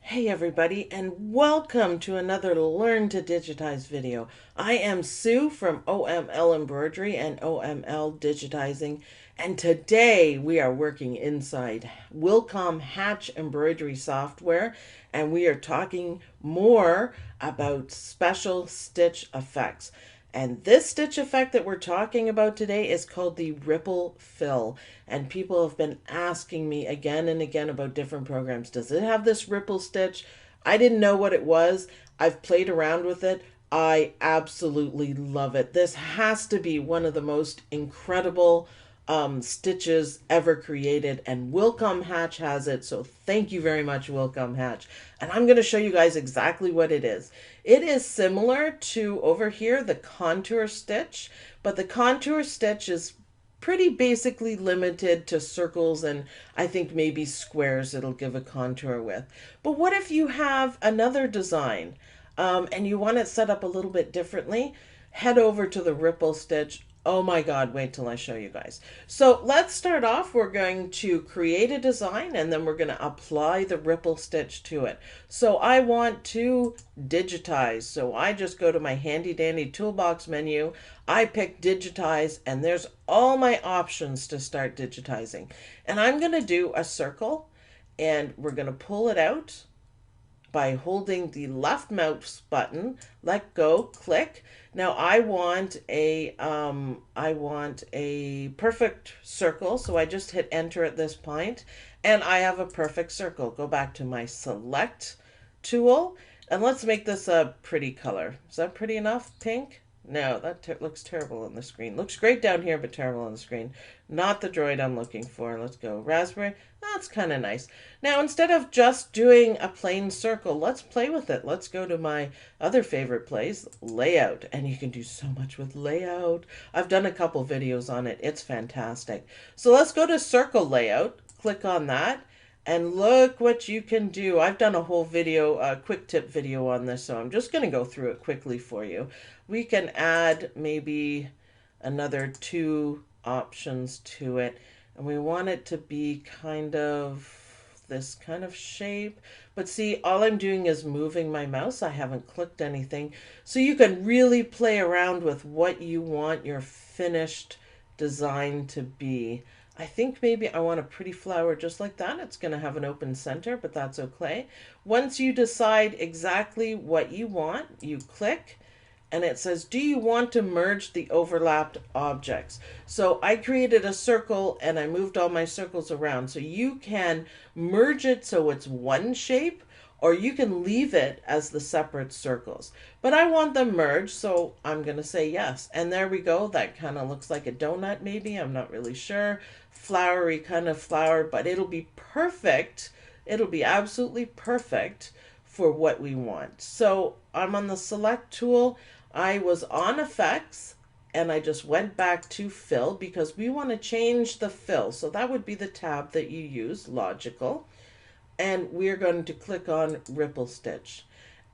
Hey everybody, and welcome to another Learn to Digitize video. I am Sue from OML Embroidery and OML Digitizing, and today we are working inside Wilcom Hatch embroidery software, and we are talking more about special stitch effects. And this stitch effect that we're talking about today is called the ripple fill. And people have been asking me again and again about different programs. Does it have this ripple stitch? I didn't know what it was. I've played around with it. I absolutely love it. This has to be one of the most incredible stitches ever created, and Wilcom Hatch has it, so thank you very much, Wilcom Hatch. And I'm going to show you guys exactly what it is. It is similar to over here the contour stitch, but the contour stitch is pretty basically limited to circles and I think maybe squares it'll give a contour with. But what if you have another design and you want it set up a little bit differently? Head over to the ripple stitch. Oh my God, wait till I show you guys. So let's start off. We're going to create a design and then we're going to apply the ripple stitch to it. So I want to digitize. So I just go to my handy dandy toolbox menu. I pick digitize and there's all my options to start digitizing. And I'm going to do a circle and we're going to pull it out by holding the left mouse button, let go, click. Now I want a perfect circle, so I just hit enter at this point, and I have a perfect circle. Go back to my select tool, and let's make this a pretty color. Is that pretty enough? Pink? No, that looks terrible on the screen. Looks great down here, but terrible on the screen. Not the droid I'm looking for. Let's go raspberry. That's kind of nice. Now, instead of just doing a plain circle, let's play with it. Let's go to my other favorite place, layout. And you can do so much with layout. I've done a couple videos on it. It's fantastic. So let's go to circle layout. Click on that. And look what you can do. I've done a whole video, a quick tip video on this, so I'm just going to go through it quickly for you. We can add maybe another 2 options to it. And we want it to be kind of this kind of shape. But see, all I'm doing is moving my mouse. I haven't clicked anything. So you can really play around with what you want your finished design to be. I think maybe I want a pretty flower just like that. It's going to have an open center, but that's okay. Once you decide exactly what you want, you click and it says, do you want to merge the overlapped objects? So I created a circle and I moved all my circles around. So you can merge it so it's one shape, or you can leave it as the separate circles. But I want them merged, so I'm going to say yes. And there we go. That kind of looks like a donut maybe. I'm not really sure. Flowery kind of flower, but it'll be perfect. It'll be absolutely perfect for what we want. So I'm on the select tool. I was on effects and I just went back to fill because we want to change the fill. So that would be the tab that you use, logical. And we're going to click on ripple stitch.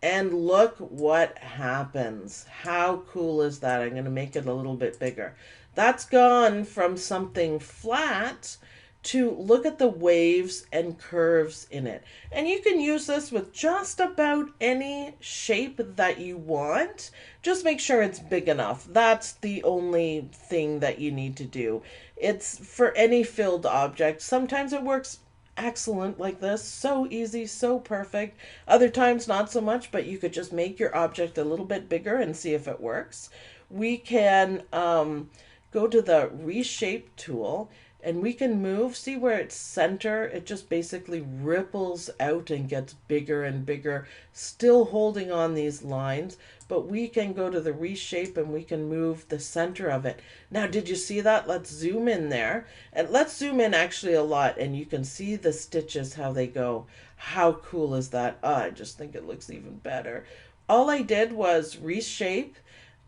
And look what happens. How cool is that? I'm going to make it a little bit bigger. That's gone from something flat to look at the waves and curves in it. And you can use this with just about any shape that you want. Just make sure it's big enough. That's the only thing that you need to do. It's for any filled object. Sometimes it works excellent like this, so easy, so perfect. Other times not so much, but you could just make your object a little bit bigger and see if it works. We can go to the reshape tool and we can move, see where it's center, it just basically ripples out and gets bigger and bigger, still holding on these lines, but we can go to the reshape and we can move the center of it. Now, did you see that? Let's zoom in there, and let's zoom in actually a lot, and you can see the stitches, how they go. How cool is that? Oh, I just think it looks even better. All I did was reshape,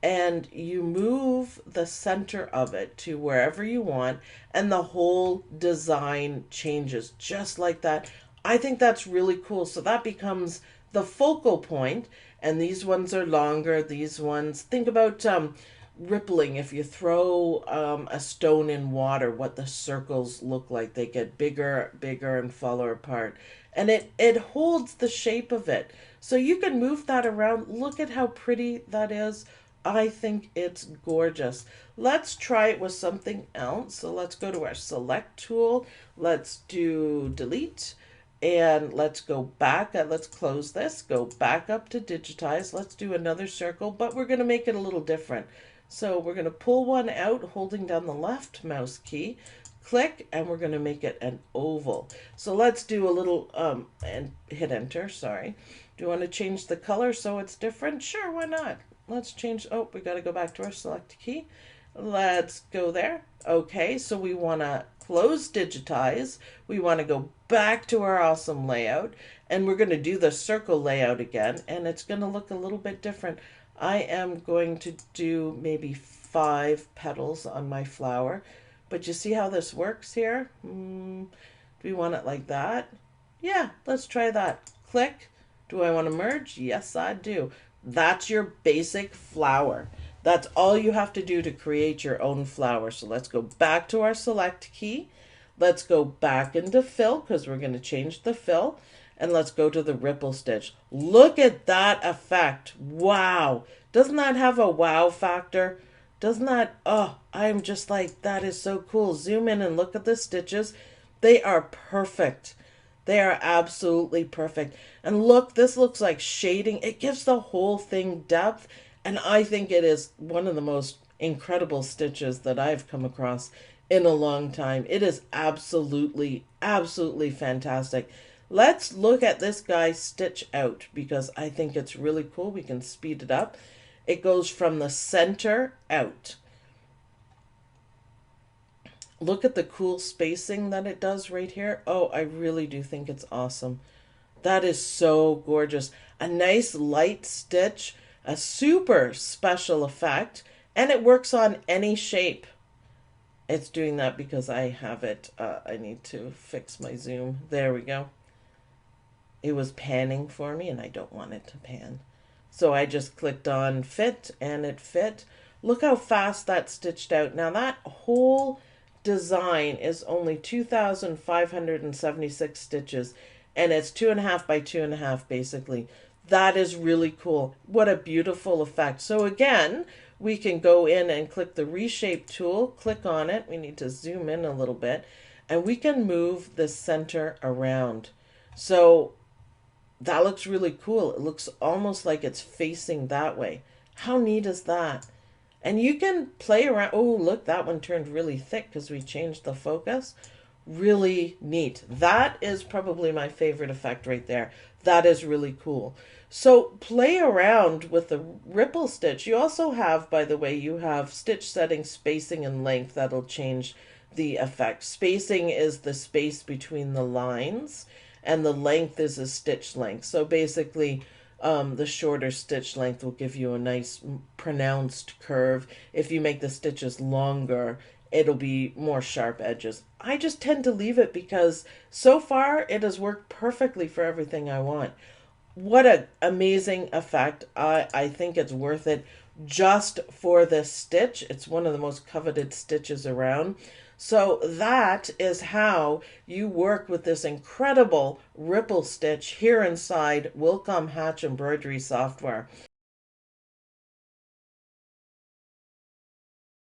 and you move the center of it to wherever you want, and the whole design changes just like that. I think that's really cool. So that becomes the focal point, and these ones are longer. These ones, think about rippling. If you throw a stone in water, what the circles look like. They get bigger, bigger, and fall apart. And it holds the shape of it. So you can move that around. Look at how pretty that is. I think it's gorgeous. Let's try it with something else. So let's go to our select tool. Let's do delete. And let's go back. Let's close this. Go back up to digitize. Let's do another circle, but we're going to make it a little different. So we're going to pull one out holding down the left mouse key, click, and we're going to make it an oval. So let's do a little, and hit enter, sorry. Do you want to change the color so it's different? Sure, why not? Let's change, oh, we got to go back to our select key. Let's go there. Okay, so we want to close digitize. We want to go back to our awesome layout, and we're going to do the circle layout again, and it's going to look a little bit different. I am going to do maybe 5 petals on my flower, but you see how this works here? Do we want it like that? Yeah, let's try that. Click. Do I want to merge? Yes, I do. That's your basic flower. That's all you have to do to create your own flower. So let's go back to our select key. Let's go back into fill because we're going to change the fill. And let's go to the ripple stitch. Look at that effect. Wow. Doesn't that have a wow factor? Doesn't that, oh, I'm just like, that is so cool. Zoom in and look at the stitches. They are perfect. They are absolutely perfect. And look, this looks like shading. It gives the whole thing depth. And I think it is one of the most incredible stitches that I've come across in a long time. It is absolutely, absolutely fantastic. Let's look at this guy stitch out because I think it's really cool. We can speed it up. It goes from the center out. Look at the cool spacing that it does right here. Oh, I really do think it's awesome. That is so gorgeous. A nice light stitch, a super special effect, and it works on any shape. It's doing that because I have it. I need to fix my zoom. There we go. It was panning for me and I don't want it to pan. So I just clicked on fit and it fit. Look how fast that stitched out. Now that whole design is only 2,576 stitches and it's 2.5 by 2.5 basically. That is really cool. What a beautiful effect. So again, we can go in and click the reshape tool, click on it. We need to zoom in a little bit and we can move the center around. So that looks really cool. It looks almost like it's facing that way. How neat is that? And you can play around. Oh, look, that one turned really thick because we changed the focus. Really neat. That is probably my favorite effect right there. That is really cool. So play around with the ripple stitch. You also have, by the way, you have stitch setting, spacing, and length. That'll change the effect. Spacing is the space between the lines, and the length is a stitch length. So basically, the shorter stitch length will give you a nice pronounced curve. If you make the stitches longer, it'll be more sharp edges. I just tend to leave it because so far it has worked perfectly for everything I want. What an amazing effect. I think it's worth it just for this stitch. It's one of the most coveted stitches around. So that is how you work with this incredible ripple stitch here inside Will Come Hatch embroidery software.